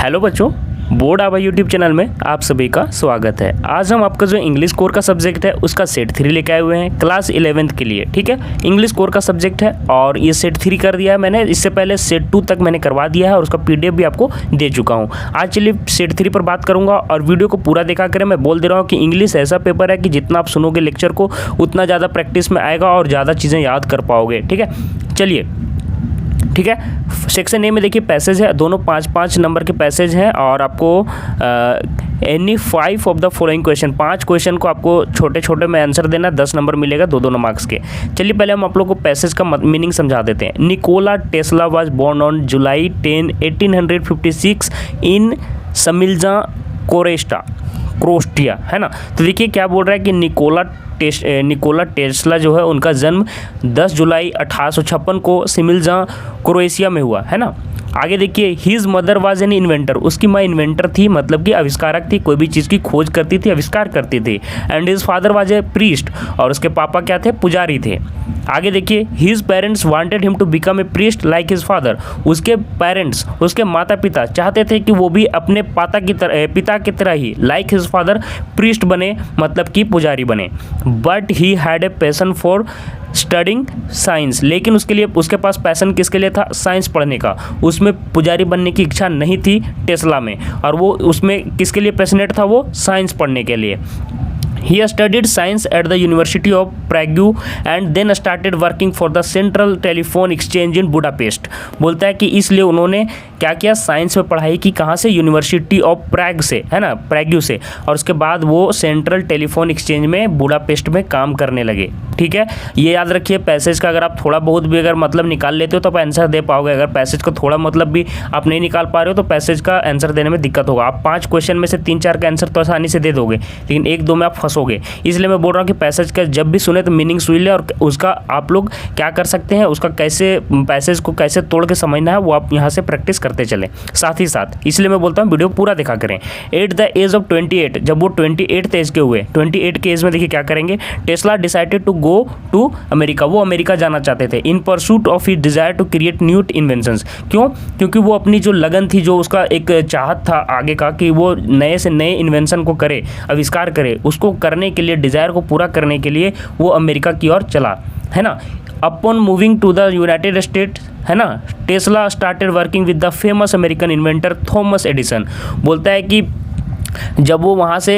Hello बच्चों, board आवा YouTube channel में आप सभी का स्वागत है। आज हम आपका जो इंग्लिश कोर का सब्जेक्ट है उसका सेट 3 लेके आए हुए हैं क्लास 11th के लिए। ठीक है, इंग्लिश कोर का सब्जेक्ट है और ये सेट 3 कर दिया है मैंने। इससे पहले सेट 2 तक मैंने करवा दिया है और उसका पीडीएफ भी आपको दे चुका हूँ। आज चलिए सेट 3 पर बात करूँगा और वीडियो को पूरा देखा करें। मैं बोल दे रहा हूँ कि इंग्लिश ऐसा पेपर है कि जितना आप सुनोगे लेक्चर को उतना ज़्यादा प्रैक्टिस में आएगा और ज़्यादा चीज़ें याद कर पाओगे। ठीक है, चलिए ठीक है। सेक्शन ए में देखिए पैसेज है, दोनों 5-5 नंबर के पैसेज हैं और आपको any 5 of the following question, 5 question को आपको छोटे छोटे में आंसर देना, 10 नंबर मिलेगा, दो मार्क्स के। चलिए पहले हम आप लोग को पैसेज का मीनिंग समझा देते हैं। Nikola Tesla was born on July 10, 1856 in Smiljan Croatia, है ना। तो देखिए क्या बोल रहा है कि निकोला टेस्ला जो है उनका जन्म 10 जुलाई 1856 को सिमिल्जा क्रोएशिया में हुआ, है ना। आगे देखिए, his mother was an inventor, उसकी माँ इन्वेंटर थी, मतलब कि आविष्कारक थी, कोई भी चीज़ की खोज करती थी, आविष्कार करती थी। And his father was a priest, और उसके पापा क्या थे, पुजारी थे। आगे देखिए, his parents wanted him to become a priest like his father, उसके पेरेंट्स, उसके माता पिता चाहते थे कि वो भी अपने पिता की तरह ही लाइक हिज फादर प्रीस्ट बने, मतलब कि पुजारी बने। But he had a passion for studying science, लेकिन उसके लिए उसके पास पैशन किसके लिए था, साइंस पढ़ने का। उसमें पुजारी बनने की इच्छा नहीं थी टेस्ला में, और वो उसमें किसके लिए पैशनेट था, वो साइंस पढ़ने के लिए। He studied science at the University of Prague and then started working for the Central Telephone Exchange in Budapest। बोलता है कि इसलिए उन्होंने क्या किया, साइंस में पढ़ाई की, कहाँ से, यूनिवर्सिटी ऑफ प्रैग से, है ना, प्रैग्यू से, और उसके बाद वो सेंट्रल टेलीफोन एक्सचेंज में बुडापेस्ट में काम करने लगे। ठीक है, ये याद रखिए पैसेज का अगर आप थोड़ा बहुत भी अगर मतलब निकाल लेते हो तो आप आंसर दे पाओगे। अगर पैसेज का थोड़ा मतलब भी आप नहीं निकाल पा रहे हो तो पैसेज का आंसर देने में दिक्कत होगा। आप 5 क्वेश्चन में से 3-4 का आंसर तो आसानी से दे दोगे, लेकिन 1-2 में आप फंसोगे। इसलिए मैं बोल रहा हूँ कि पैसेज का जब भी सुने तो मीनिंग सुन ले, और उसका आप लोग क्या कर सकते हैं, उसका कैसे पैसेज को कैसे तोड़ के समझना है वो आप यहाँ से प्रैक्टिस करते चलें साथ ही साथ। इसलिए मैं बोलता हूँ वीडियो पूरा देखा करें। एट द एज ऑफ 28, जब वो 28 एज के हुए, 28 के एज में देखिए क्या करेंगे, Tesla decided to go to America, वो अमेरिका जाना चाहते थे। In pursuit of his desire to create new inventions, क्यों, क्योंकि वो अपनी जो लगन थी, जो उसका एक चाहत था आगे का कि वो नए से नए इन्वेंशन को करे, आविष्कार करे, उसको करने के लिए, डिजायर को पूरा करने के लिए वो अमेरिका की ओर चला, है ना। Upon moving to the United State, है ना, Tesla started working with the famous American inventor Thomas Edison. बोलता है कि जब वो वहाँ से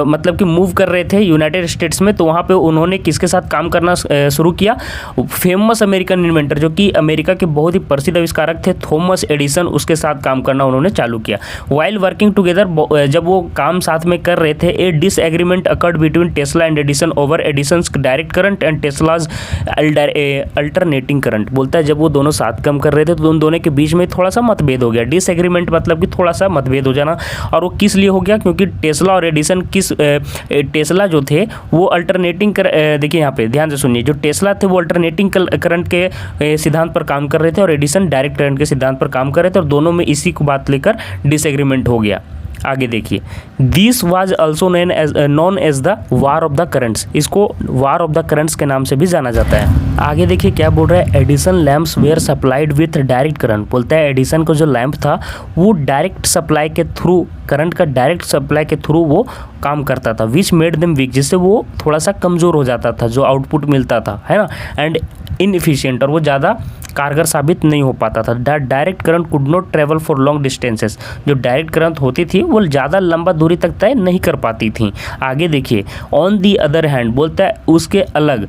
मतलब कि मूव कर रहे थे यूनाइटेड स्टेट्स में, तो वहाँ पे उन्होंने किसके साथ काम करना शुरू किया, फेमस अमेरिकन इन्वेंटर, जो कि अमेरिका के बहुत ही प्रसिद्ध आविष्कारक थे, थॉमस एडिसन, उसके साथ काम करना उन्होंने चालू किया। वाइल वर्किंग टुगेदर, जब वो काम साथ में कर रहे थे, a disagreement occurred between Tesla and Edison over Edison's direct current and Tesla's alternating current. बोलता है जब वो दोनों साथ काम कर रहे थे तो उन दोनों के बीच में थोड़ा सा मतभेद हो गया। डिसएग्रीमेंट मतलब कि थोड़ा सा मतभेद हो जाना, और वो किस लिए हो गया, क्योंकि टेस्ला और एडिसन टेस्ला जो थे वो अल्टरनेटिंग देखिए यहाँ पे ध्यान से सुनिए, जो टेस्ला थे वो अल्टरनेटिंग करंट के सिद्धांत पर काम कर रहे थे और एडिसन डायरेक्ट करंट के सिद्धांत पर काम कर रहे थे, और दोनों में इसी को बात लेकर डिसएग्रीमेंट हो गया। आगे देखिए, this was also known as the war of the currents, इसको वार ऑफ द करंट्स के नाम से भी जाना जाता है। आगे देखिए क्या बोल रहा है, Edison lamps were supplied with direct current. बोलता है एडिसन को जो लैंप था वो डायरेक्ट सप्लाई के थ्रू, करंट का डायरेक्ट सप्लाई के थ्रू वो काम करता था, विच मेड देम वीक, जिससे वो थोड़ा सा कमज़ोर हो जाता था, जो आउटपुट मिलता था, है ना, एंड इनएफिशिएंट, और वो ज़्यादा कारगर साबित नहीं हो पाता था। Direct current could not travel for long distances, जो डायरेक्ट करंट होती थी वो ज़्यादा लंबा दूरी तक तय नहीं कर पाती थी। आगे देखिए, ऑन दी अदर हैंड, बोलता है उसके अलग,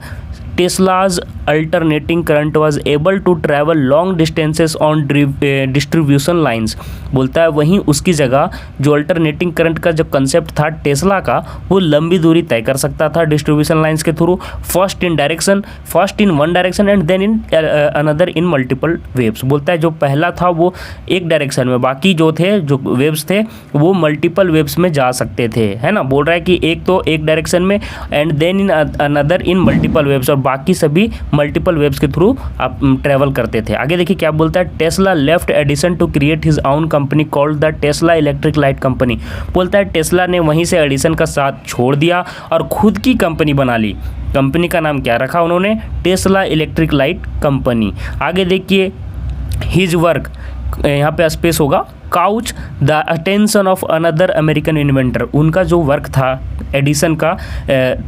Tesla's alternating current was able to travel long distances on distribution lines. बोलता है वहीं उसकी जगह जो अल्टरनेटिंग करंट का जो कंसेप्ट था टेस्ला का, वो लंबी दूरी तय कर सकता था डिस्ट्रीब्यूशन लाइंस के through, first in one direction and then in another in multiple waves. बोलता है जो पहला था वो एक डायरेक्शन में, बाकी जो वेव्स थे वो मल्टीपल वेव्स में जा सकते थे, है ना। बोल रहा है कि एक तो एक डायरेक्शन में and then in another in multiple waves, और बाकी सभी मल्टीपल वेव्स के थ्रू आप ट्रैवल करते थे। आगे देखिए क्या बोलता है, Tesla left Edison to create his own company called the Tesla Electric Light Company. बोलता है टेस्ला ने वहीं से एडिसन का साथ छोड़ दिया और खुद की कंपनी बना ली। कंपनी का नाम क्या रखा उन्होंने, टेस्ला इलेक्ट्रिक लाइट कंपनी। आगे देखिए हिज वर्क, यहाँ पे स्पेस होगा couch the attention of another American inventor. उनका जो वर्क था एडिसन का,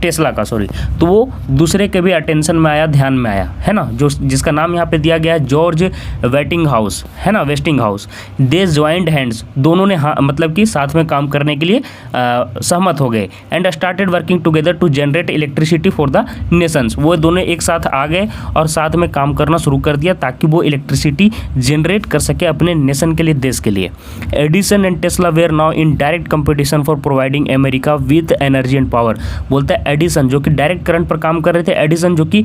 टेस्ला का सॉरी, तो वो दूसरे के भी अटेंशन में आया, ध्यान में आया, है ना, जो जिसका नाम यहाँ पे दिया गया है जॉर्ज वेस्टिंगहाउस, है ना, वेस्टिंगहाउस। दे ज्वाइंट हैंड्स, दोनों ने मतलब कि साथ में काम करने के लिए सहमत हो गए। And started working together to generate electricity for the nations. वो दोनों एक साथ आ गए और साथ में काम करना शुरू कर दिया ताकि वो इलेक्ट्रिसिटी जनरेट कर सके अपने नेशन के लिए, देश के लिए। Edison and Tesla were now in direct competition for providing America with energy and power. बोलता है एडिसन जो कि डायरेक्ट करंट पर काम कर रहे थे, एडिसन जो कि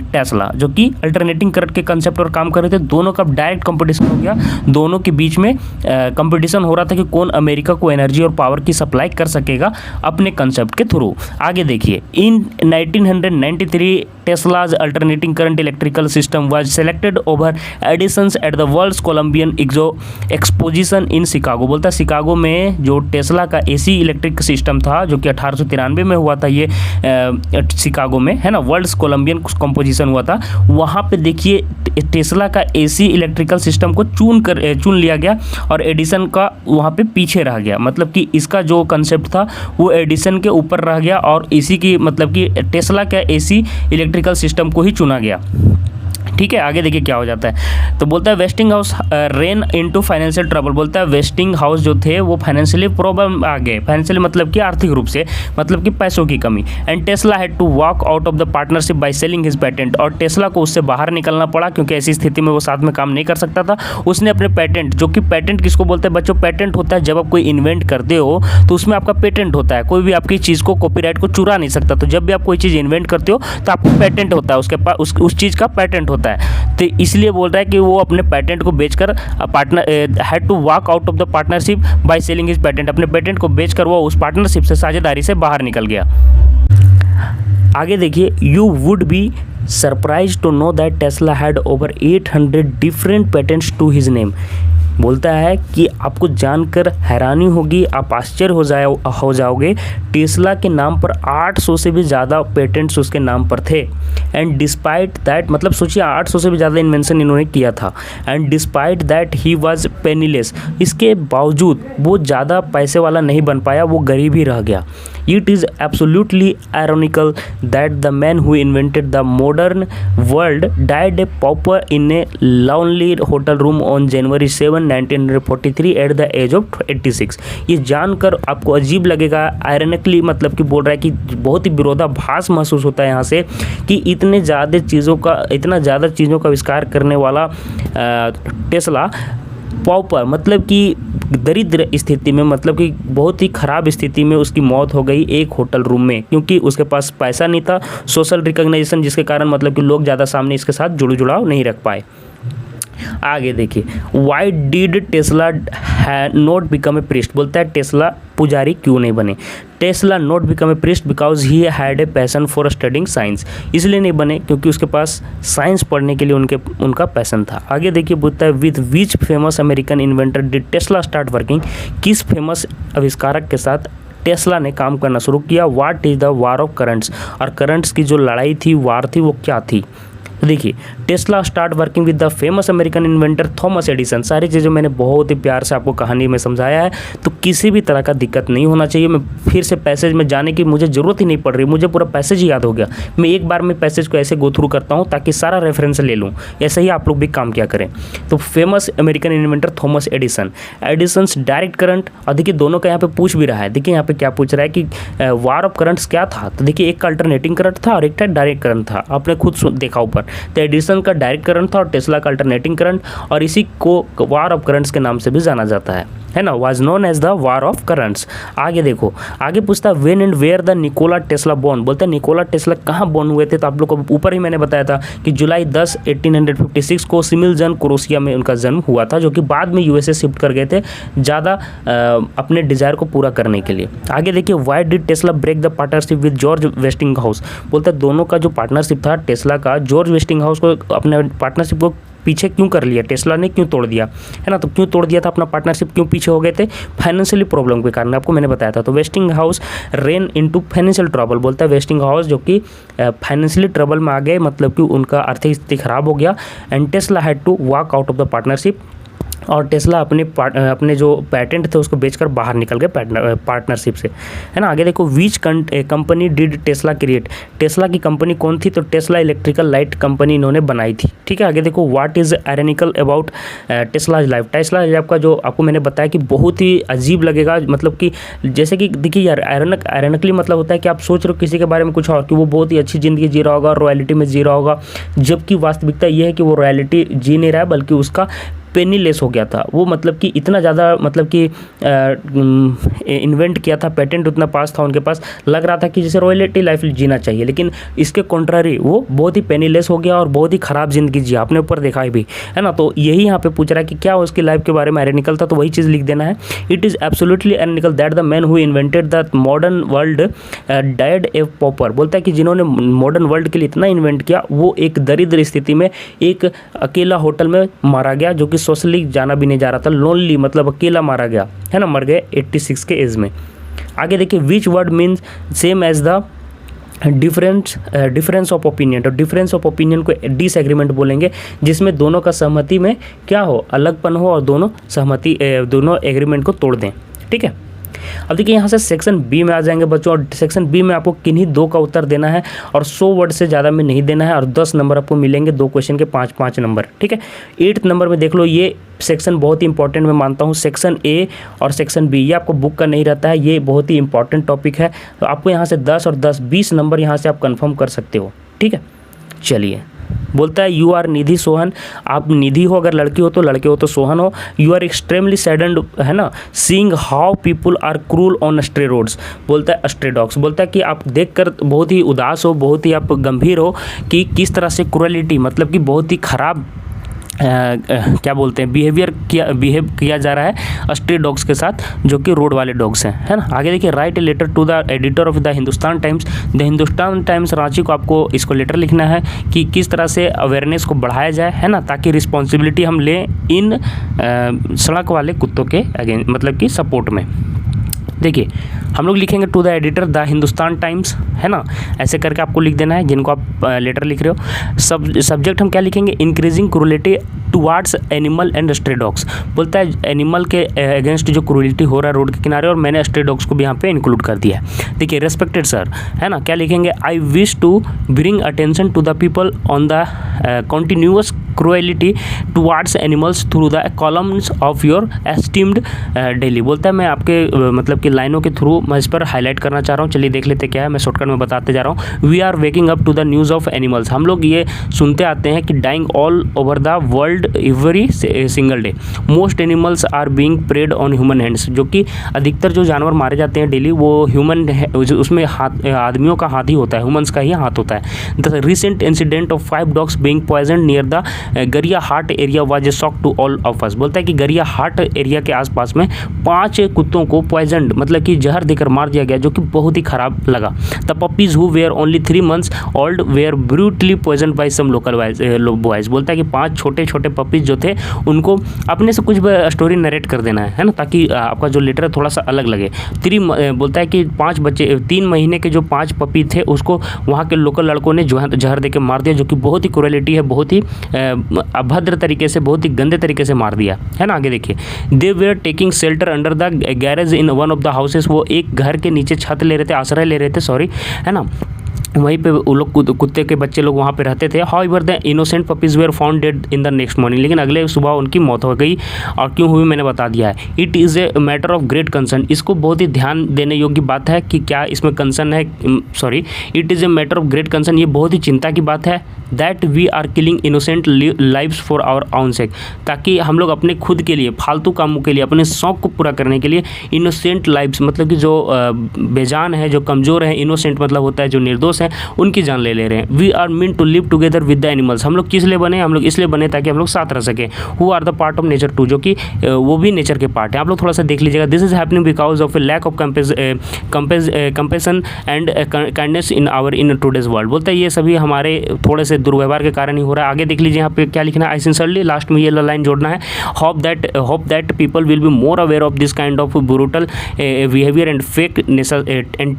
टेस्ला जो कि अल्टरनेटिंग करंट के कंसेप्ट पर काम कर रहे थे, दोनों का डायरेक्ट कंपटीशन हो गया। दोनों के बीच में कंपटीशन हो रहा था कि कौन अमेरिका को एनर्जी और पावर की सप्लाई कर सकेगा अपने कंसेप्ट के थ्रू। आगे देखिए, in 1993 Tesla's alternating current electrical system was selected over Edison's at the world's Columbian exposition in Chicago. बोलता है शिकागो में जो टेस्ला का एसी इलेक्ट्रिक सिस्टम था जो कि 1893 में हुआ था, ये शिकागो में, है ना, वर्ल्ड्स कोलंबियन कंपोजिशन हुआ था। वहाँ पे देखिए टेस्ला का एसी इलेक्ट्रिकल सिस्टम को चुन लिया गया और एडिसन का वहाँ पे पीछे रह गया। मतलब कि इसका जो कंसेप्ट था वो एडिसन के ऊपर रह गया और इसी की मतलब कि टेस्ला का एसी इलेक्ट्रिकल सिस्टम को ही चुना गया। ठीक है, आगे देखिए क्या हो जाता है। तो बोलता है Westinghouse rain into financial trouble. बोलता है वेस्टिंगहाउस जो थे वो फाइनेंशियली प्रॉब्लम आ गए। फाइनेंशियली मतलब कि आर्थिक रूप से, मतलब कि पैसों की कमी। And Tesla had to walk out of the partnership by selling his patent. और टेस्ला को उससे बाहर निकलना पड़ा क्योंकि ऐसी स्थिति में वो साथ में काम नहीं कर सकता था। उसने अपने पेटेंट, जो कि पेटेंट किसको बोलते हैं बच्चों, पेटेंट होता है जब आप कोई इन्वेंट करते हो तो उसमें आपका पेटेंट होता है। कोई भी आपकी चीज़ को, कॉपीराइट को चुरा नहीं सकता। तो जब भी आप कोई चीज़ इन्वेंट करते हो तो आपको पेटेंट होता है, उसके पास उस चीज़ का पेटेंट होता है। तो इसलिए बोल रहा है कि वो अपने पेटेंट को बेचकर had to walk out of the partnership by selling his patent. अपने पेटेंट को बेचकर वो उस पार्टनरशिप से, साझेदारी से बाहर निकल गया। आगे देखिए, you would be surprise to know that Tesla had over 800 different patents to his name. बोलता है कि आपको जानकर हैरानी होगी, आप आश्चर्य हो जाओगे, टेस्ला के नाम पर 800 से भी ज़्यादा पेटेंट्स उसके नाम पर थे। एंड डिस्पाइट दैट, मतलब सोचिए 800 से भी ज़्यादा इन्वेंशन इन्होंने किया था। And despite that he was penniless, इसके बावजूद वो ज़्यादा पैसे वाला नहीं बन पाया, वो गरीब ही रह गया। It is absolutely ironical that the man who invented the modern world died a pauper in a lonely hotel room on January 7, 1943 at the age of 86। ये जानकर आपको अजीब लगेगा, आयरनिकली मतलब कि बोल रहा है कि बहुत ही विरोधाभास महसूस होता है यहाँ से कि इतने ज़्यादा चीज़ों का आविष्कार करने वाला टेस्ला पॉपर, मतलब कि दरिद्र स्थिति में, मतलब कि बहुत ही ख़राब स्थिति में उसकी मौत हो गई एक होटल रूम में, क्योंकि उसके पास पैसा नहीं था, सोशल रिकॉग्निशन, जिसके कारण मतलब कि लोग ज़्यादा सामने इसके साथ जुड़ाव नहीं रख पाए। आगे देखिए, why did Tesla not become a priest. बोलता है टेस्ला पुजारी क्यों नहीं बने। Tesla not become a priest because he had a passion for studying science. इसलिए नहीं बने क्योंकि उसके पास साइंस पढ़ने के लिए उनका पैसन था। आगे देखिए, बोलता है with which famous American inventor did Tesla start working. किस फेमस आविष्कारक के साथ टेस्ला ने काम करना शुरू किया। What is the war of currents. और करंट्स की जो लड़ाई थी, वार थी, वो क्या थी। तो देखिए, Tesla start working with the famous American inventor Thomas Edison. सारी चीज़ें मैंने बहुत ही प्यार से आपको कहानी में समझाया है, तो किसी भी तरह का दिक्कत नहीं होना चाहिए। मैं फिर से पैसेज में जाने की मुझे ज़रूरत ही नहीं पड़ रही, मुझे पूरा पैसेज ही याद हो गया। मैं एक बार में पैसेज को ऐसे गो थ्रू करता हूँ ताकि सारा रेफरेंस ले लूँ। ऐसे ही आप लोग भी काम किया करें। तो famous American inventor Thomas Edison, Edison's direct current. और देखिए दोनों का यहाँ पे पूछ भी रहा है। देखिए यहाँ पे क्या पूछ रहा है कि वार ऑफ करंट्स क्या था। तो देखिए एक का अल्टरनेटिंग करंट था और एक का डायरेक्ट करंट था, आपने खुद देखा ऊपर। तो एडिसन का डायरेक्ट करंट था और टेस्ला का अल्टरनेटिंग करंट, और इसी को वार ऑफ करंट्स के नाम से भी जाना जाता है ना, was known as the war of currents. आगे देखो, आगे पूछता है when and where the Nikola Tesla born. बोलते हैं निकोला टेस्ला कहाँ बॉर्न हुए थे। तो आप लोग को ऊपर ही मैंने बताया था कि जुलाई 10, 1856 को सिमिलजन क्रोशिया में उनका जन्म हुआ था, जो कि बाद में यूएसए शिफ्ट कर गए थे ज़्यादा अपने डिज़ायर को पूरा करने के लिए। आगे देखिए, why did Tesla break the partnership with George Westinghouse. बोलते हैं दोनों का जो पार्टनरशिप था टेस्ला का, जॉर्ज वेस्टिंगहाउस को अपने पार्टनरशिप को पीछे क्यों कर लिया, टेस्ला ने क्यों तोड़ दिया, है ना। तो क्यों तोड़ दिया था, अपना पार्टनरशिप क्यों पीछे हो गए थे, फाइनेंशियली प्रॉब्लम के कारण, आपको मैंने बताया था। तो Westinghouse rain into financial trouble. बोलता है वेस्टिंगहाउस जो कि फाइनेंशियली ट्रबल में आ गए, मतलब कि उनका आर्थिक स्थिति खराब हो गया। And Tesla had to walk out of the partnership और टेस्ला अपने जो पैटेंट थे उसको बेचकर बाहर निकल गए पार्टनरशिप से, है ना। आगे देखो, which company did Tesla create, Tesla की कंपनी कौन थी, तो टेस्ला इलेक्ट्रिकल लाइट कंपनी इन्होंने बनाई थी, ठीक है। आगे देखो, what is ironical about Tesla life, Tesla life का जो आपको मैंने बताया कि बहुत ही अजीब लगेगा, मतलब कि जैसे कि देखिए यार, आयरनिकली मतलब होता है कि आप सोच रहे हो किसी के बारे में कुछ और, कि वो बहुत ही अच्छी ज़िंदगी जी रहा होगा, रॉयल्टी में जी रहा होगा, जबकि वास्तविकता ये है कि वो रॉयल्टी जी नहीं रहा है, बल्कि उसका पेनीलेस हो गया था वो, मतलब कि इतना ज़्यादा, मतलब कि इन्वेंट किया था, पेटेंट उतना पास था उनके पास, लग रहा था कि जैसे रॉयल्टी लाइफ जीना चाहिए, लेकिन इसके कॉन्ट्रारी वो बहुत ही पेनीलेस हो गया और बहुत ही ख़राब ज़िंदगी जी, आपने ऊपर देखा है भी, है ना। तो यही यहाँ पे पूछ रहा है कि क्या उसकी लाइफ के बारे में आयरनिकल था, तो वही चीज़ लिख देना है। It is absolutely ironical that the man who invented the modern world died a pauper, बोलता है कि जिन्होंने मॉडर्न वर्ल्ड के लिए इतना इन्वेंट किया वो एक दरिद्र स्थिति में एक अकेला होटल में मारा गया, जो कि सोशली जाना भी नहीं जा रहा था, लोनली मतलब अकेला मारा गया, है ना, मर गए 86 के एज में। आगे देखिए, which word means same as the difference of opinion, तो डिफरेंस ऑफ ओपिनियन को डिसएग्रीमेंट बोलेंगे, जिसमें दोनों का सहमति में क्या हो, अलगपन हो, और दोनों एग्रीमेंट को तोड़ दें, ठीक है। अब देखिए यहाँ से सेक्शन बी में आ जाएंगे बच्चों, और सेक्शन बी में आपको किन्हीं दो का उत्तर देना है, और 100 वर्ड से ज़्यादा में नहीं देना है, और 10 नंबर आपको मिलेंगे, 2 क्वेश्चन के 5-5 नंबर, ठीक है। 8th नंबर में देख लो, ये सेक्शन बहुत ही इंपॉर्टेंट मैं मानता हूँ, सेक्शन ए और सेक्शन बी, ये आपको बुक का नहीं रहता है, ये बहुत ही इंपॉर्टेंट टॉपिक है, तो आपको यहाँ से 10 और 10 20 नंबर यहाँ से आप कन्फर्म कर सकते हो, ठीक है। चलिए, बोलता है यू आर निधि सोहन, आप निधि हो, अगर लड़की हो तो लड़के हो तो सोहन हो। यू आर एक्सट्रीमली सैडेंड, है ना, seeing how people are cruel on stray roads, बोलता है स्ट्रे डॉग्स, बोलता है कि आप देखकर बहुत ही उदास हो, बहुत ही आप गंभीर हो कि किस तरह से क्रूएलिटी, मतलब कि बहुत ही खराब क्या बोलते हैं, बिहेव किया जा रहा है स्ट्रे डॉग्स के साथ, जो कि रोड वाले डॉग्स हैं, है ना। आगे देखिए, write a letter to the editor of the Hindustan Times, the Hindustan Times Ranchi को आपको इसको लेटर लिखना है कि किस तरह से अवेयरनेस को बढ़ाया जाए, है ना, ताकि रिस्पॉन्सिबिलिटी हम लें इन सड़क वाले कुत्तों के अगेंस्ट, मतलब कि सपोर्ट में। देखिए, हम लोग लिखेंगे to the editor the Hindustan Times, है ना, ऐसे करके आपको लिख देना है जिनको आप लेटर लिख रहे हो। सब्जेक्ट हम क्या लिखेंगे, increasing cruelty towards animal and stray dogs, बोलता है एनिमल के अगेंस्ट जो क्रूएलिटी हो रहा है रोड के किनारे, और मैंने स्ट्रे डॉग्स को भी यहाँ पे इंक्लूड कर दिया है। देखिए, रेस्पेक्टेड सर, है ना, क्या लिखेंगे, I wish to bring attention to the people on the continuous cruelty towards animals through the columns of your esteemed daily, बोलता है मैं आपके मतलब कि लाइनों के थ्रू मैं इस पर हाईलाइट करना चाह रहा हूँ। चलिए देख लेते क्या है, मैं शॉर्टकट में बताते जा रहा हूँ। We are waking up to the news of animals, हम लोग ये सुनते आते हैं कि dying all over the world every single day, most animals are being preyed on human hands, जो कि अधिकतर जो जानवर मारे जाते हैं डेली वो ह्यूमन है, उसमें हाथ आदमियों का हाथ ही होता है, ह्यूमन्स का ही हाथ होता है। The recent incident of 5 dogs being poison near the Gariahat area was a shock to all of us, बोलता है कि गरिया हाट एरिया के आसपास में 5 कुत्तों को पॉइजन मतलब कि जहर देकर मार दिया गया, जो कि बहुत ही खराब लगा। The puppies who were only 3 months old were brutally poison by some local boys, बोलता है कि 5 छोटे छोटे पपीज जो थे उनको अपने से कुछ स्टोरी नरेट कर देना है ना, ताकि आपका जो लेटर है थोड़ा सा अलग लगे। बोलता है कि 5 बच्चे 3 महीने के जो 5 पपी थे उसको वहाँ के लोकल लड़कों ने जहर देकर मार दिया, जो कि बहुत ही क्रूएलिटी है, बहुत ही अभद्र तरीके से, बहुत ही गंदे तरीके से मार दिया, है ना। आगे देखिए, they were taking shelter under the garage in one of the houses, वो एक घर के नीचे छत ले रहे थे, आश्रय ले रहे थे, सॉरी, है ना, वहीं पे वो लोग कुत्ते के बच्चे लोग वहाँ पे रहते थे। However the innocent puppies were found dead in the next morning, लेकिन अगले सुबह उनकी मौत हो गई, और क्यों हुई मैंने बता दिया है। It is a matter of great concern, इसको बहुत ही ध्यान देने योग्य बात है कि क्या इसमें कंसर्न है, sorry, it is a matter of great concern, ये बहुत ही चिंता की बात है। That we are killing innocent lives for our own sake, ताकि हम लोग अपने खुद के लिए, फालतू कामों के लिए, अपने शौक़ को पूरा करने के लिए इनोसेंट लाइव्स, मतलब कि जो बेजान है, जो कमज़ोर है, इनोसेंट मतलब होता है जो निर्दोष है, उनकी जान ले रहे हैं। We are mean to live together with the animals, हम लोग किस लिए बने, हम लोग इसलिए बने ताकि हम लोग साथ रह सकें। Who are the part of nature too, जो कि वो भी नेचर के पार्ट है। आप लोग थोड़ा सा देख लीजिएगा, this is happening because of a lack of compassion and kindness in today's world, बोलता है ये सभी हमारे थोड़े से दुर्व्यवहार के कारण ही हो रहा है। आगे देख लीजिए यहाँ पे क्या लिखना है, आई सिंसियरली, लास्ट में ये लाइन जोड़ना है, hope that people will be more aware of this kind of brutal behaviour and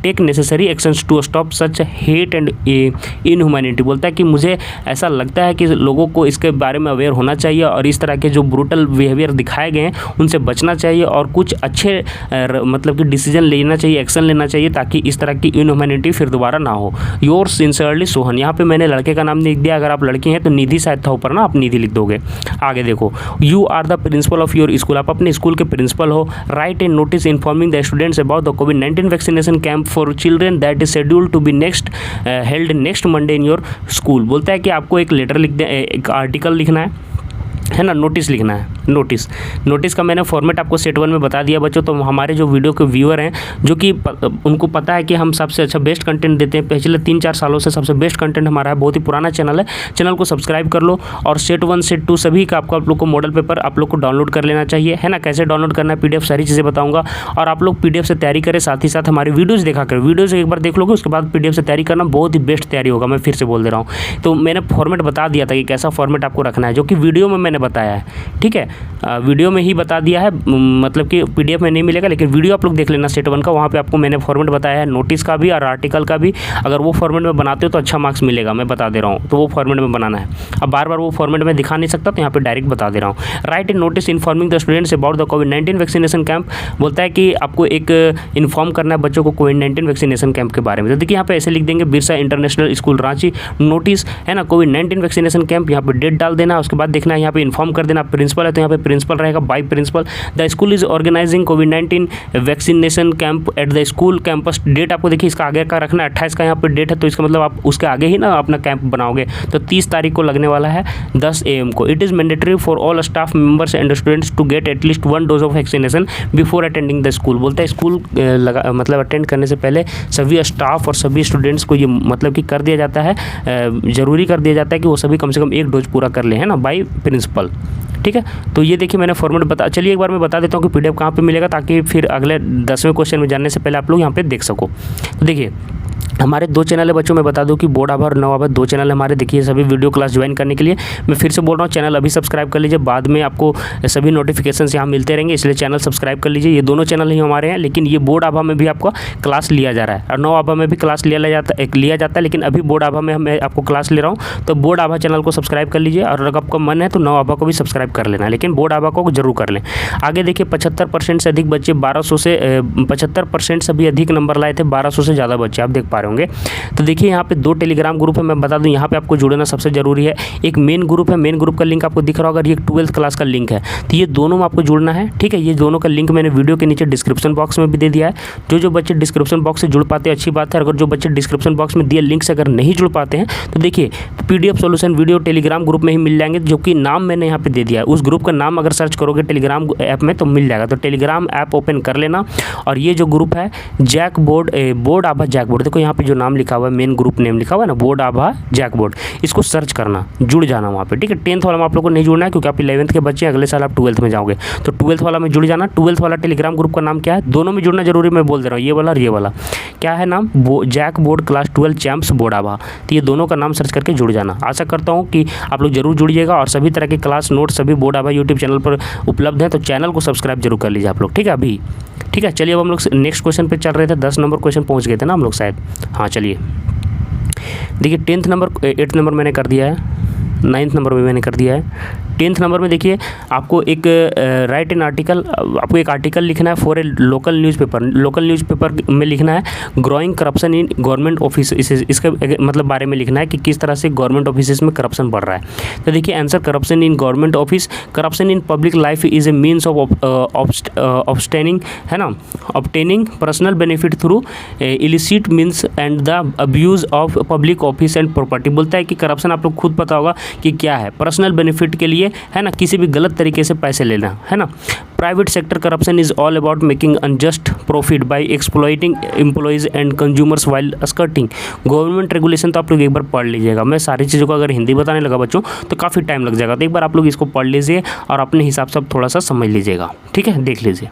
take necessary actions to stop such hate and inhumanity. बोलता है कि मुझे ऐसा लगता है कि लोगों को इसके बारे में अवेयर होना चाहिए और इस तरह के जो ब्रूटल बिहेवियर दिखाए गए हैं उनसे बचना चाहिए और कुछ अच्छे मतलब कि डिसीजन लेना चाहिए, एक्शन लेना चाहिए, ताकि इस तरह की इनह्यूमैनिटी फिर दोबारा ना हो। Your sincerely Sohan. यहाँ पे मैंने लड़के का नाम लिख दिया, अगर आप लड़की हैं तो निधि शायद था ऊपर ना, आप निधि लिख दोगे। आगे देखो, you are the principal of your school. आप अपने स्कूल के प्रिंसिपल हो। Write an notice informing the students about the कोविड-19 vaccination camp for children that is scheduled to be held next Monday in your school. बोलता है कि आपको एक लेटर लिख दे, एक आर्टिकल लिखना है ना, नोटिस लिखना है। नोटिस का मैंने फॉर्मेट आपको सेट 1 में बता दिया बच्चों। तो हमारे जो वीडियो के व्यूअर हैं, जो कि उनको पता है कि हम सबसे अच्छा बेस्ट कंटेंट देते हैं, पिछले 3-4 सालों से सबसे बेस्ट कंटेंट हमारा है, बहुत ही पुराना चैनल है, चैनल को सब्सक्राइब कर लो। और सेट 1 सेट 2 सभी का आप लोग को मॉडल पेपर आप लोग को डाउनलोड कर लेना चाहिए, है ना। कैसे डाउनलोड करना है, PDF सारी चीज़ें बताऊँगा। और आप लोग PDF से तैयारी करें, साथ ही साथ हमारी वीडियोज़ देखा करें। वीडियोज़ एक बार देख लोगे उसके बाद PDF से तैयारी करना बहुत ही बेस्ट तैयारी होगा। मैं फिर से बोल दे रहा हूँ। तो मैंने फॉर्मेट बता दिया था कि कैसा फॉर्मेट आपको रखना है, जो कि वीडियो में मैंने बताया है, ठीक है। वीडियो में ही बता दिया है, मतलब कि PDF में नहीं मिलेगा, लेकिन वीडियो आप लोग देख लेना सेट 1 का, वहाँ पे आपको मैंने फॉर्मेट बताया है नोटिस का भी और आर्टिकल का भी। अगर वो फॉर्मेट में बनाते हो तो अच्छा मार्क्स मिलेगा, मैं बता दे रहा हूँ। तो वो फॉर्मेट में बनाना है। अब बार बार वो फॉर्मेट में दिखा नहीं सकता, तो यहाँ पे डायरेक्ट बता दे रहा हूँ। Right in notice informing the students about the कोविड-19 वैक्सीनेशन कैंप। बोलता है कि आपको एक इन्फॉर्म करना है बच्चों को कोविड-19 वैक्सीनेशन कैंप के बारे में। तो देखिए यहाँ पे ऐसे लिख देंगे, Birsa international school Ranchi notice, है ना, कोविड-19 वैक्सीनेशन कैंप। यहाँ पे डेट डाल देना, उसके बाद देखना है यहाँ पे इन्फॉर्म कर देना। प्रिंसिपल है तो यहाँ पे प्रिंसिपल रहेगा, by principal. The school is organising कोविड-19 vaccination camp at the school campus. Date आपको देखिए इसका आगे का रखना है, 28 का यहाँ पे डेट है, तो इसका मतलब आप उसके आगे ही ना अपना कैंप बनाओगे। तो 30 तारीख को लगने वाला है 10 AM को। It is mandatory for all staff members and students to get at least 1 dose of vaccination before attending the school. बोलता है स्कूल मतलब अटेंड करने से पहले सभी स्टाफ और सभी स्टूडेंट्स को ये मतलब कि कर दिया जाता है, ज़रूरी कर दिया जाता है कि वो सभी कम से कम 1 डोज पूरा कर ले, है ना, बाय प्रिंसिपल, ठीक है। तो ये देखिए मैंने फॉर्मेट चलिए एक बार मैं बता देता हूँ कि PDF कहाँ पे मिलेगा, ताकि फिर अगले 10वें क्वेश्चन में जानने से पहले आप लोग यहाँ पे देख सको। तो देखिए हमारे 2 चैनल है बच्चों, मैं बता दूं कि बोर्ड आभा और नव आभा 2 चैनल हमारे। देखिए सभी वीडियो क्लास ज्वाइन करने के लिए मैं फिर से बोल रहा हूँ, चैनल अभी सब्सक्राइब कर लीजिए, बाद में आपको सभी नोटिफिकेशंस यहाँ मिलते रहेंगे, इसलिए चैनल सब्सक्राइब कर लीजिए। ये दोनों चैनल ही हमारे हैं, लेकिन ये बोर्ड आभा में भी आपका क्लास लिया जा रहा है और नव आभा में भी क्लास लिया जाता है, लेकिन अभी बोर्ड आभा में मैं आपको क्लास ले रहा हूँ। तो बोर्ड आभा चैनल को सब्सक्राइब कर लीजिए, और अगर आपका मन है तो नव आभा को भी सब्सक्राइब कर लेना, लेकिन बोर्ड आभा को जरूर कर लें। आगे देखिए 75% से अधिक बच्चे 1200 से 75% से भी अधिक नंबर लाए थे, 1200 से ज़्यादा बच्चे आप देख पा रहे होंगे। तो देखिए यहाँ पे 2 टेलीग्राम ग्रुप है, मैं बता दूं यहाँ पे आपको जुड़ना सबसे जरूरी है। एक मेन ग्रुप है, मेन ग्रुप का लिंक आपको दिख रहा होगा, ये 12th क्लास का लिंक है। तो ये दोनों में आपको जुड़ना है, ठीक है। ये दोनों का लिंक मैंने वीडियो के नीचे डिस्क्रिप्शन बॉक्स में भी दे दिया है। जो बच्चे डिस्क्रिप्शन बॉक्स से जुड़ पाते हैं अच्छी बात है, अगर जो बच्चे डिस्क्रिप्शन बॉक्स में दिए लिंक से अगर नहीं जुड़ पाते हैं तो देखिए PDF solution video Telegram group में ही मिल जाएंगे, जो कि नाम मैंने यहाँ पे दे दिया है। उस ग्रुप का नाम अगर सर्च करोगे टेलीग्राम ऐप में तो मिल जाएगा। तो टेलीग्राम ऐप ओपन कर लेना, और ये जो ग्रुप है बोर्ड आभा जैकबोर्ड, देखो यहाँ पे जो नाम लिखा हुआ है, मेन ग्रुप नेम लिखा हुआ है ना, बोर्ड आभा जैकबोर्ड, इसको सर्च करना, जुड़ जाना वहाँ पे, ठीक है। 10th वाला में आप लोग को नहीं जुड़ना है, क्योंकि आप 11th के बच्चे, अगले साल आप 12th में जाओगे, तो 12th वाला में जुड़ जाना। 12th वाला टेलीग्राम ग्रुप का नाम क्या है, दोनों में जुड़ना जरूरी, मैं बोल दे रहा हूँ, ये वाला और ये वाला क्या है नाम, जैकबोर्ड क्लास 12 चैम्प्स बोर्ड आभा। तो ये दोनों का नाम सर्च करके जुड़ जाना। आशा करता हूँ कि आप लोग जरूर जुड़िएगा, और सभी तरह के क्लास नोट सभी बोर्ड आभा यूट्यूब चैनल पर उपलब्ध है, तो चैनल को सब्सक्राइब जरूर कर लीजिए आप लोग, ठीक है। अभी ठीक है, चलिए अब हम लोग नेक्स्ट क्वेश्चन पे चल रहे थे। 10 नंबर क्वेश्चन पहुंच गए थे ना हम लोग शायद, हाँ चलिए। देखिए 10th नंबर 8th नंबर मैंने कर दिया है, 9th नंबर में मैंने कर दिया है। 10th नंबर में देखिए आपको एक राइट एन आर्टिकल, आपको एक आर्टिकल लिखना है for a local newspaper. Local newspaper में लिखना है growing corruption in government office, इसका मतलब बारे में लिखना है कि किस तरह से गवर्नमेंट ऑफिस में करप्शन बढ़ रहा है। तो देखिए answer, corruption in government office, corruption in public life is a means of obtaining, है ना, obtaining personal benefit through illicit means and the abuse of public office and property. बोलता है कि करप्शन आप लोग खुद पता होगा कि क्या है, पर्सनल बेनिफिट के लिए, है ना, किसी भी गलत तरीके से पैसे लेना, है ना। Private sector corruption is all about making unjust profit by exploiting employees and consumers while skirting. Government regulation तो आप लोग एक बार पढ़ लीजिएगा, मैं सारी चीज़ों को अगर हिंदी बताने लगा बच्चों तो काफ़ी टाइम लग जाएगा, तो एक बार आप लोग इसको पढ़ लीजिए और अपने हिसाब से थोड़ा सा समझ लीजिएगा, ठीक है, देख लीजिए।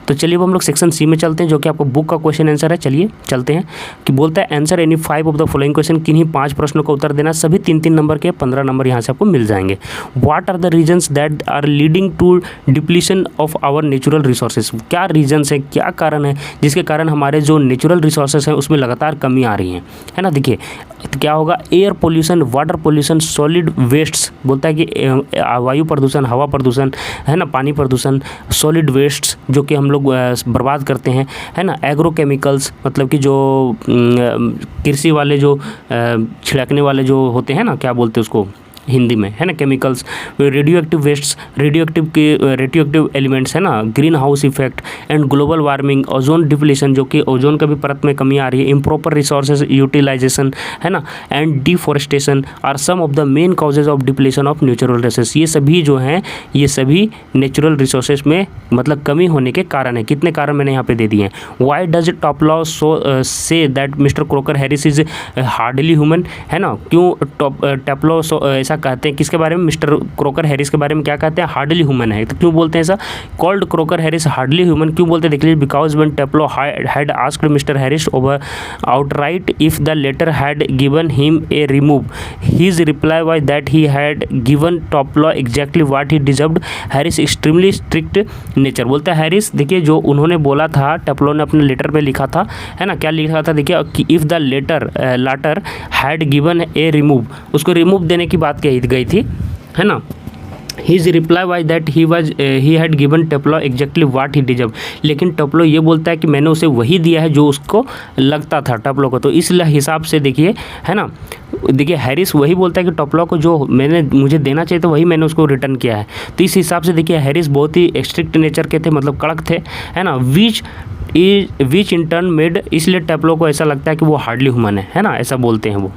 तो चलिए अब हम लोग सेक्शन सी में चलते हैं, जो कि आपको बुक का क्वेश्चन आंसर है। चलिए चलते हैं कि बोलता है answer any 5 of the following question, किन्हीं 5 प्रश्नों का उत्तर देना। सभी 3-3 नंबर के 15 नंबर यहाँ से आपको मिल जाएंगे। What are the reasons that are leading to depletion of our natural resources, क्या रीजन्स है, क्या कारण है जिसके कारण हमारे जो नेचुरल रिसोर्सेज हैं उसमें लगातार कमी आ रही है ना। देखिए तो क्या होगा, air pollution, water pollution, solid wastes, बोलता है कि वायु प्रदूषण, हवा प्रदूषण, है ना, पानी प्रदूषण, सॉलिड वेस्ट्स जो कि हम लोग बर्बाद करते हैं, है ना, एग्रोकेमिकल्स मतलब कि जो कृषि वाले जो छिड़कने वाले जो होते हैं ना, क्या बोलते हैं उसको हिंदी में, है ना, chemicals, radio active wastes, radio active elements, है ना, green house effect and global warming, ozone depletion जो कि ओजोन का भी परत में कमी आ रही है, इम्प्रॉपर रिसोर्सेज यूटिलाइजेशन, है ना, and deforestation are some of the main causes of depletion of natural resources. ये सभी जो हैं ये सभी नेचुरल रिसोर्सेज में मतलब कमी होने के कारण है। कितने कारण मैंने यहाँ पे दे दिए हैं। Y does Taplow say that Mr Croker Harris is hardly human, है ना, क्यों टॉपलॉ ऐसा कहते हैं, किसके बारे में, मिस्टर क्रोकर हैरिस के बारे में क्या कहते हैं, हार्डली ह्यूमन है। तो क्यों बोलते हैं ऐसा, called Croker Harris hardly human, क्यों बोलते हैं देख लीजिए, because when Taplow had asked Mr Harris over outright if the letter had given him a remove, his reply was that he had given Taplow exactly what he deserved, Harris extremely strict nature. बोलता है Harris, देखिए जो उन्होंने बोला था, टेप्लो ने अपने letter पे लिखा था, है ना, क्या लिखा था देखिए कि if the letter had given a remove, उसको रिमूव देने की बात कही गई थी, है ना। His reply was that he had given Tupelo exactly what he deserved, लेकिन टपलो ये बोलता है कि मैंने उसे वही दिया है जो उसको लगता था टपलो को। तो इस हिसाब से देखिए, है ना, देखिए हैरिस वही बोलता है कि टपलो को जो मुझे देना चाहिए तो वही मैंने उसको रिटर्न किया है। तो इस हिसाब से देखिए हैरिस बहुत ही स्ट्रिक्ट नेचर के थे, मतलब कड़क थे, है ना, विच इन टर्न मेड, इसलिए टेप्लो को ऐसा लगता है कि वो हार्डली ह्यूमन है ना, ऐसा बोलते हैं वो।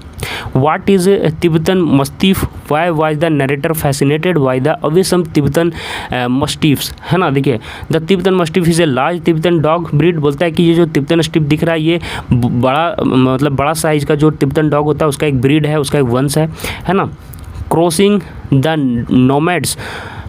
What is Tibetan mastiff, why was the narrator fascinated by the awesome Tibetan mastiffs, है ना। देखिए the Tibetan mastiff is a large Tibetan dog breed, बोलता है कि ये जो तिब्बतन मस्टीफ दिख रहा है ये बड़ा मतलब बड़ा साइज का जो तिब्बतन डॉग होता है उसका एक ब्रीड है, उसका एक वंश है ना। क्रॉसिंग द नोमैड्स,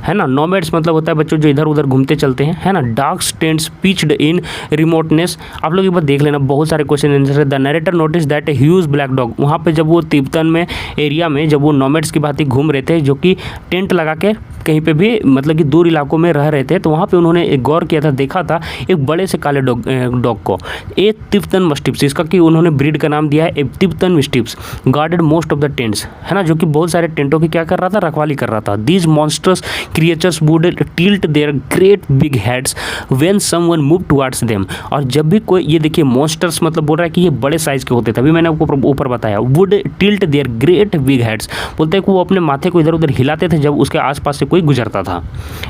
है ना, नोमैड्स मतलब होता है बच्चों जो इधर उधर घूमते चलते हैं, है ना। डार्क स्टेंट्स पिच्ड इन रिमोटनेस, आप लोग एक बार देख लेना, बहुत सारे क्वेश्चन आंसर है। The narrator notice that a huge black dog, वहाँ पे जब वो तिब्बतन में एरिया में जब वो नोमैड्स की भांति घूम रहे थे, जो कि टेंट लगा के कहीं पे भी मतलब कि दूर इलाकों में रह रहे थे, तो वहाँ पे उन्होंने एक गौर किया था, देखा था एक बड़े से काले डॉग को, ए तिब्बतन मस्टिप्स, इसका कि उन्होंने ब्रीड का नाम दिया है a Tibetan mastiffs, guarded most of the tents, है ना, जो कि बहुत सारे टेंटों की क्या कर रहा था, रखवाली कर रहा था। These monsters creatures would tilt their great big heads when someone move towards them, और जब भी कोई, ये देखिए मॉन्स्टर्स मतलब बोल रहा है कि ये बड़े साइज के होते थे, अभी मैंने आपको ऊपर बताया, would tilt their great big heads, बोलते हैं कि वो अपने माथे को इधर उधर हिलाते थे जब उसके आसपास से कोई गुजरता था,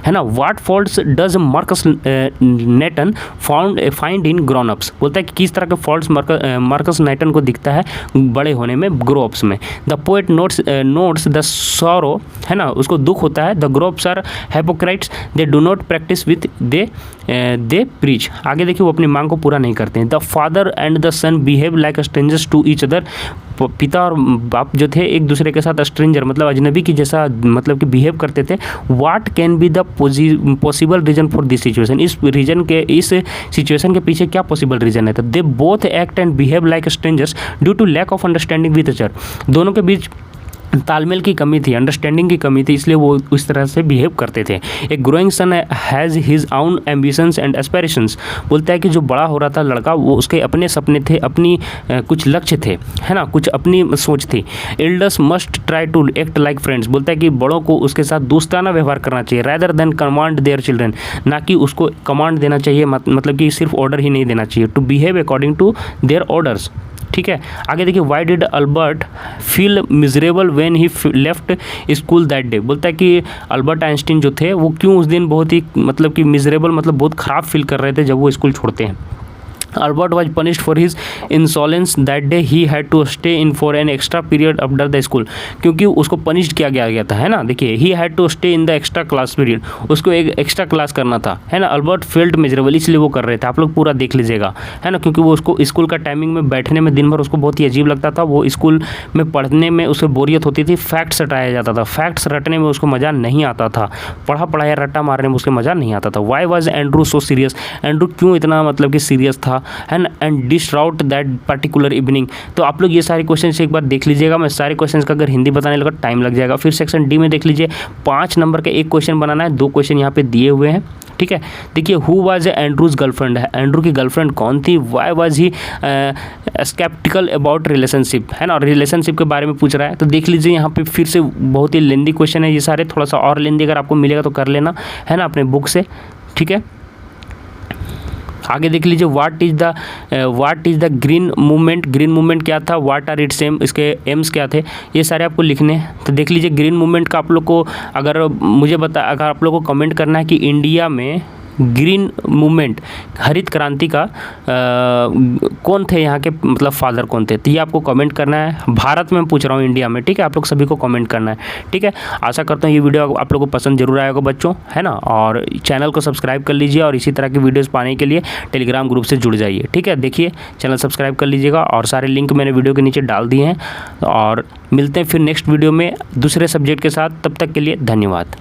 है ना। What faults does Marcus नेटन find in grown ups, बोलता है कि किस तरह के फॉल्ट्स मार्कस नेटन को दिखता है बड़े होने में, ग्रो अप्स में। The poet notes the sorrow, है ना, उसको दुख होता है। The grownups are hypocrites, they do not practice with they preach, आगे देखिए वो अपनी मांग को पूरा नहीं करते हैं। The father and the son behave like strangers to each other, पिता और बाप जो थे एक दूसरे के साथ स्ट्रेंजर मतलब अजनबी की जैसा मतलब कि बिहेव करते थे। What can be the possible reason for this situation, इस सिचुएशन के पीछे क्या पॉसिबल रीजन है। तो they both act and behave like strangers due to lack of understanding with other, दोनों के बीच तालमेल की कमी थी, अंडरस्टैंडिंग की कमी थी, इसलिए वो उस तरह से बिहेव करते थे। एक ग्रोइंग सन हैज़ हिज आउन एम्बिशंस एंड एस्पिरेशंस, बोलता है कि जो बड़ा हो रहा था लड़का वो उसके अपने सपने थे, अपनी कुछ लक्ष्य थे, है ना, कुछ अपनी सोच थी। Elders must try to act like friends, बोलता है कि बड़ों को उसके साथ दोस्ताना व्यवहार करना चाहिए, rather than command their children, ना कि उसको कमांड देना चाहिए, मतलब कि सिर्फ ऑर्डर ही नहीं देना चाहिए। To behave according to their orders, ठीक है। आगे देखिए why did Albert feel miserable when he left school that day, बोलता है कि अल्बर्ट आइंस्टीन जो थे वो क्यों उस दिन बहुत ही मतलब कि मिजरेबल मतलब बहुत ख़राब फील कर रहे थे जब वो स्कूल छोड़ते हैं। Albert was punished for his insolence that day. He had to stay in for an extra period after the school. क्योंकि उसको पनिश किया गया था, है ना. देखिए, he had to stay in the extra class period. उसको एक एक्स्ट्रा क्लास करना था, है ना. अल्बर्ट फेल्ट मिजरेबल, इसलिए वो कर रहे थे. आप लोग पूरा देख लीजिएगा, है ना. क्योंकि वो उसको स्कूल का टाइमिंग में बैठने में दिन भर उसको बहुत ही अजीब लगता था. वो स्कूल में पढ़ने में उसे बोरियत होती थी. फैक्ट्स रटाया जाता था. फैक्ट्स रटने में उसको मज़ा नहीं आता था. पढ़ाया रट्टा मारने में उसको मज़ा नहीं आता था. Why was Andrew so serious. Andrew क्यों इतना मतलब कि सीरियस था, है ना. And dish out that particular evening. तो आप लोग ये सारे क्वेश्चन एक बार देख लीजिएगा. मैं सारे क्वेश्चन का अगर हिंदी बताने लगा टाइम लग जाएगा. फिर सेक्शन डी में देख लीजिए, 5 नंबर का एक क्वेश्चन बनाना है. 2 क्वेश्चन यहाँ पे दिए हुए हैं, ठीक है. देखिए, हु वाज एंड्रूज गर्लफ्रेंड है. एंड्रू की गर्लफ्रेंड कौन थी. Why was he sceptical about relationship, है ना. और रिलेशनशिप के बारे में पूछ रहा है. तो देख लीजिए यहाँ पे फिर से बहुत ही लेंदी क्वेश्चन है ये सारे. थोड़ा सा और लेंदी अगर आपको मिलेगा तो कर लेना, है ना, अपने बुक से, ठीक है. आगे देख लीजिए, what is the green movement. Green movement क्या था, व्हाट आर इट्स एम, इसके एम्स क्या थे, ये सारे आपको लिखने हैं. तो देख लीजिए, ग्रीन मूवमेंट का आप लोग को अगर आप लोग को कमेंट करना है कि इंडिया में ग्रीन मूवमेंट, हरित क्रांति का कौन थे यहाँ के, मतलब फादर कौन थे, तो ये आपको कमेंट करना है. भारत में पूछ रहा हूँ, इंडिया में, ठीक है. आप लोग सभी को कमेंट करना है, ठीक है. आशा करता हूँ ये वीडियो आप लोगों को पसंद जरूर आएगा बच्चों, है ना. और चैनल को सब्सक्राइब कर लीजिए और इसी तरह की वीडियोज़ पाने के लिए टेलीग्राम ग्रुप से जुड़ जाइए, ठीक है. देखिए, चैनल सब्सक्राइब कर लीजिएगा और सारे लिंक मैंने वीडियो के नीचे डाल दिए हैं. और मिलते हैं फिर नेक्स्ट वीडियो में दूसरे सब्जेक्ट के साथ. तब तक के लिए धन्यवाद.